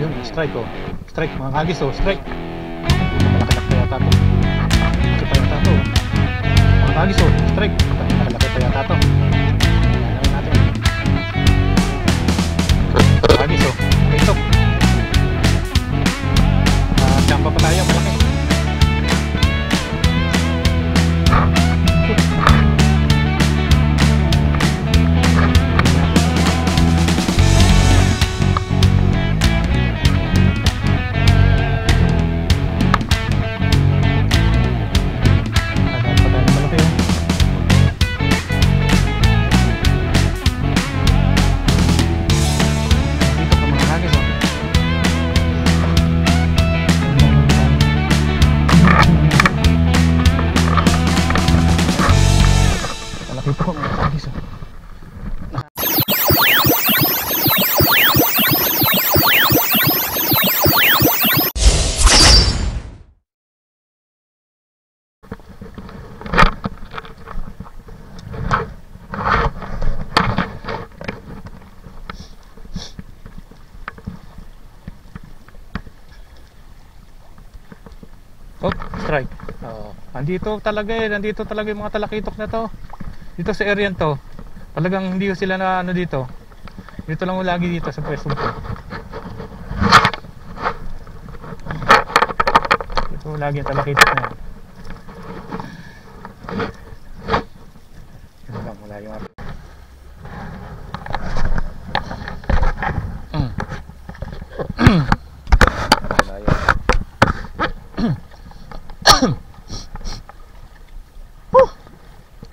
Yun, strike oh. Strike mga kagis oh, strike. Malaki-laki pa yata to. Malaki pa yata to. Mga kagis oh, strike. Malaki pa yata to. Alam natin. Kagis oh, ito. Champa pa tayo, malaki. Oh, strike. Nandito talaga yung mga talakitok na to. Dito sa area to. Talagang hindi ko sila na ano dito. Dito lang lagi dito sa pwesto ko. Dito lagi yung talakitok na yan. Yan lang, wala yung ato.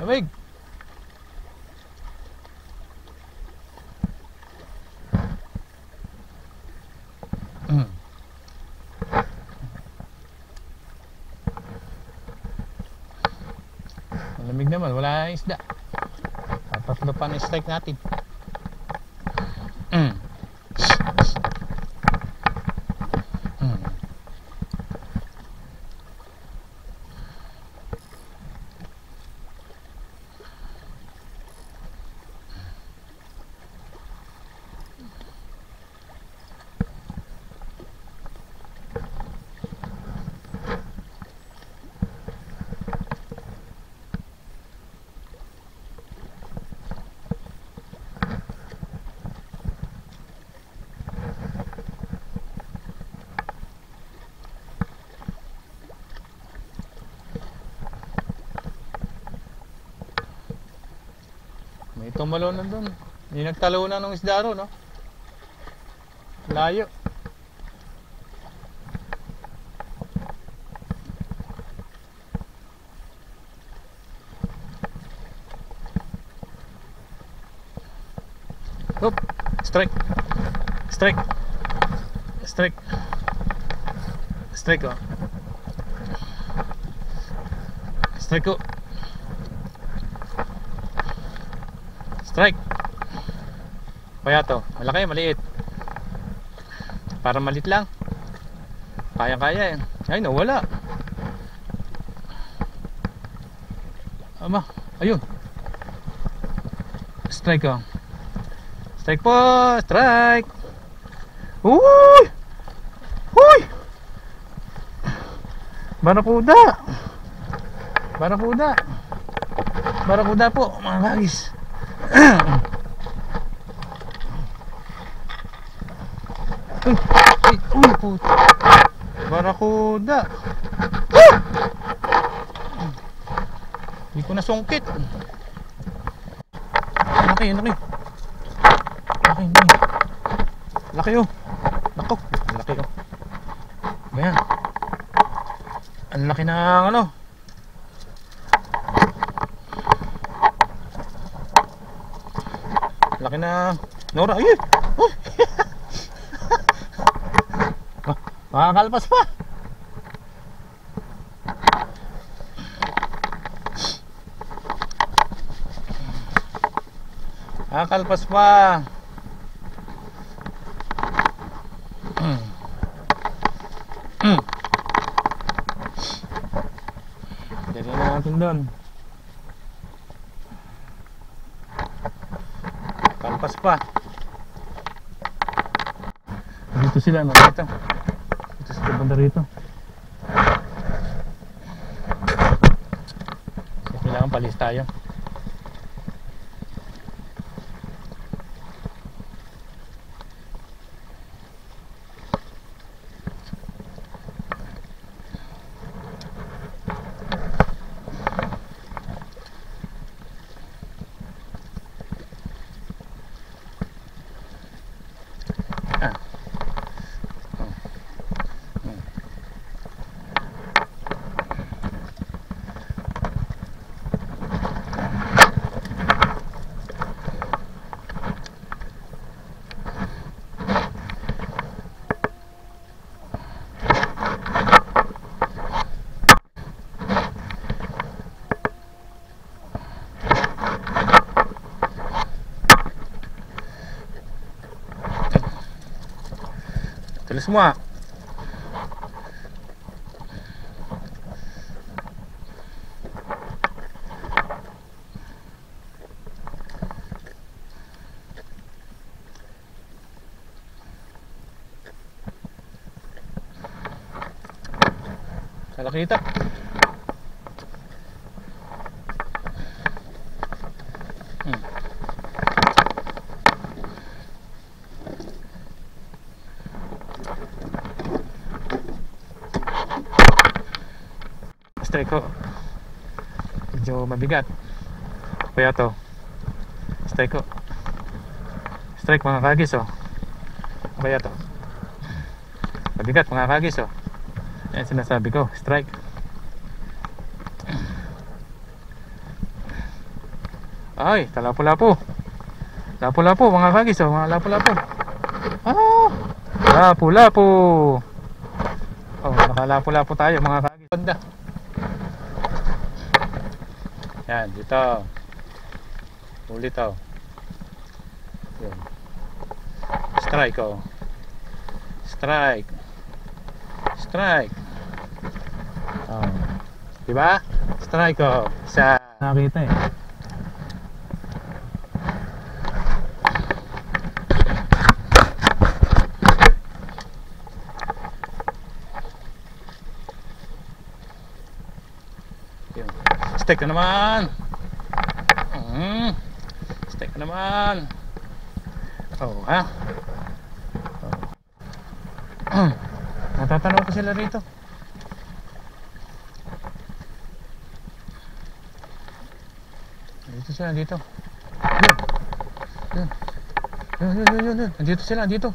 Lamig. Lamig naman, wala na isda. Tatlo pa na strike natin. May tumalo na doon. Hindi nagtalo na ng isda ro, no? Layo. Hop! Strike! Strike! Strike! Strike oh! Strike oh! Strike. Kaya to, malaki, maliit. Para maliit lang. Kaya-kaya eh. Ay, nawala. Ama, ayun. Strike oh. Strike po, strike. Uy! Uy! Barakuda. Barakuda. Barakuda po, mga kagis. Uy, puto. Barakuda. Hindi ko nasungkit. Laki, laki. Laki, laki. Laki oh. Nako, laki oh. Ayan. Ang laki ng ano. Laki na Nora. Ayun. Oh. Makakalpas pa. Makakalpas pa. Dali na natin doon. Kalpas pa. Dito sila, no? Dito. Dito sa banda rito. So, kailangan palis tayo. Tulis semua. Kalau kita strike ko medyo mabigat kaya to strike ko strike mga kagis oh kaya to mabigat mga kagis oh yan sinasabi ko strike ay talapo-lapo lapo-lapo mga kagis oh mga lapo-lapo lapo-lapo oh nakalapo-lapo tayo mga kagis banda. Yan, dito. Ulit oh. Yan. Strike oh. Strike. Strike. Oh. Diba? Strike oh. Isa. Nakita eh. Strike na naman. Strike na naman. Oh, ha? Oh. Natatanaw ko sila rito. Dito sila, dito. Yun. Andito sila, andito.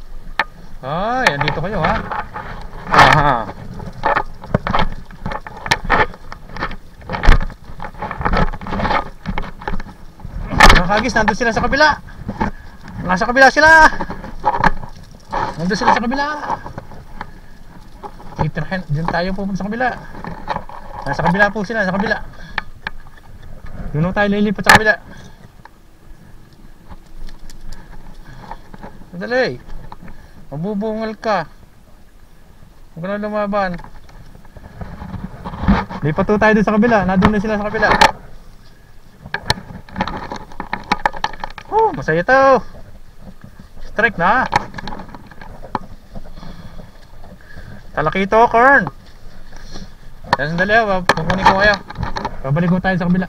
Ay, andito kayo, ha? Aha. Kagis, nandun sila sa kabila. Nasa kabila sila. Nandun sila sa kabila. Titrahin, dyan tayo pupunta sa kabila. Nasa kabila po sila, sa kabila. Yun tayo lilipat sa kabila. Madali. Mabubungal ka. Huwag ka na lumaban. Lipat tayo dun sa kabila. Nandun na sila sa kabila. Masaya to. Strike na. Talakito, Kern. Sandali pupunin ko kayo. Babalik ko tayo sa kabila.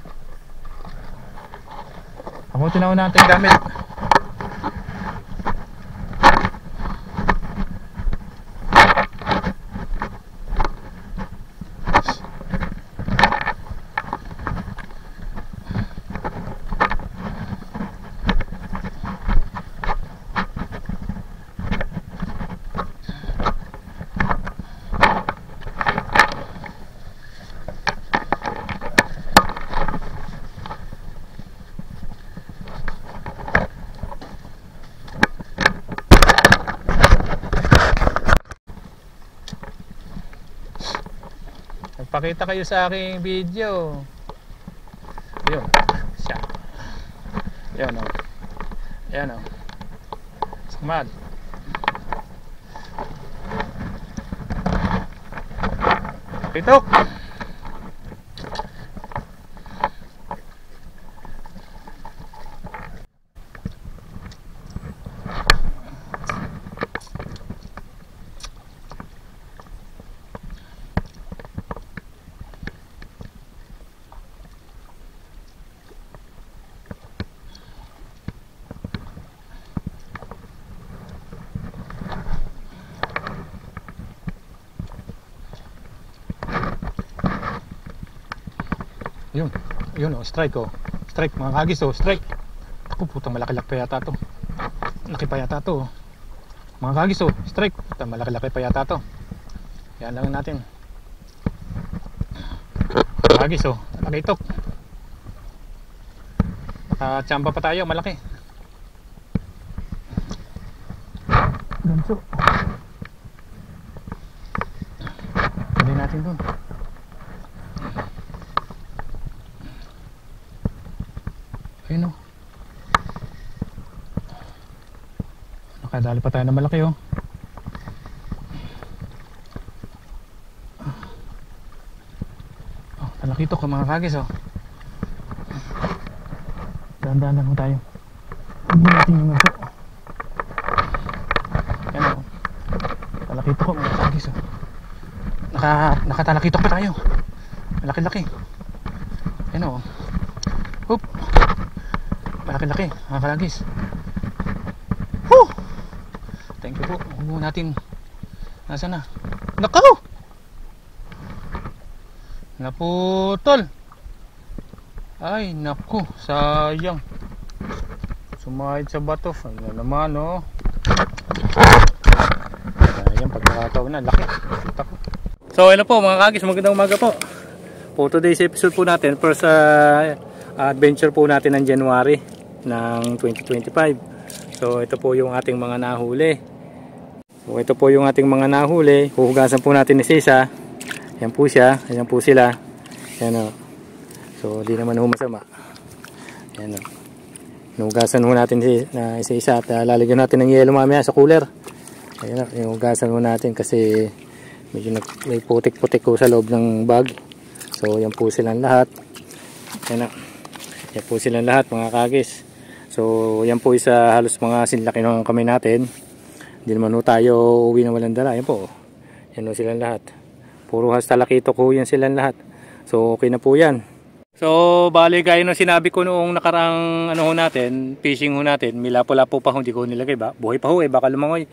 Ako tinauna natin gamit. Pakita kayo sa aking video. Ayun. Siya. Ayun o. Ayan o. Samad. Pitok. Yun. Yun oh, strike oh. Strike mga kagis oh, strike. Ako putang malaki-laki pa yata to. Laki pa yata to. Mga kagis oh, strike. Putang malaki-laki pa yata to. Yan lang natin. Kagis oh, nakitok. Tsamba pa tayo, malaki. Ganso. Hindi natin dun. Ayun o. Nakadali pa tayo na malaki o. Oh, talakitok ang mga kagis o. Dahan-dahan lang tayo. Huwag mo natin yung aso. Yan o. Talakitok ko mga kagis o. Nakatalakitok pa tayo. Malaki-laki. Yan o. Hoop. Malaki-laki mga kalagis. Woo! Thank you po. Huwag mo natin. Nasaan na? Nakaw! Naputol. Ay naku, sayang. Sumahid sa bato. Ano naman oh. Sayang pagkakataon na. Laki. Kita ko. So ano po mga kagis, magandang umaga po. For today's episode po natin, first adventure po natin ng January ng 2025. So ito po yung ating mga nahuli. So ito po yung ating mga nahuli. Huhugasan po natin ni Sisa. Yan po siya, yan po sila. Yan o. So di naman masama. Yan o. Huhugasan po natin na isa-isa at lalagyan natin ng yelo mamaya sa cooler. Ayan o, huhugasan po natin kasi medyo may putik-putik ko sa loob ng bag. So yan po silang lahat. Yan o. Yan po silang lahat mga kagis. So yan po isa halos mga sinlaki ng kamay natin. Hindi naman tayo uwi na walang dala. Yan po. Yan po silang lahat. Puro hasta lakito ko yan silang lahat. So okay na po yan. So bali gaya ng sinabi ko noong nakarang ano ho natin, fishing ho natin, milapo-lapo pa ho, hindi ko nilagay ba? Buhay pa ho baka lumangoy.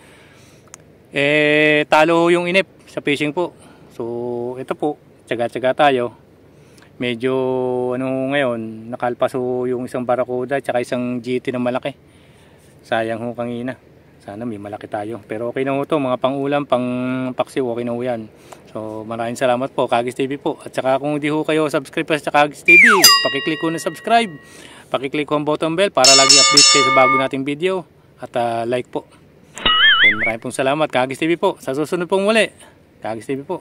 Talo ho yung inip sa fishing po. So ito po, tsaga-tsaga tayo. Medyo ano ngayon, nakalpaso yung isang barakuda at isang GT na malaki. Sayang ho kanina. Sana may malaki tayo. Pero okay na ho to, mga pang-ulam, pang-paksiw, okay na ho yan. So maraming salamat po, Kagis TV po. At saka kung hindi ho kayo subscribe sa Kagis TV, pakiclick ho na subscribe. Pakiclick ho ang button bell para lagi update kayo sa bago nating video. At like po. And maraming pong salamat, Kagis TV po. Sa susunod pong muli, Kagis TV po.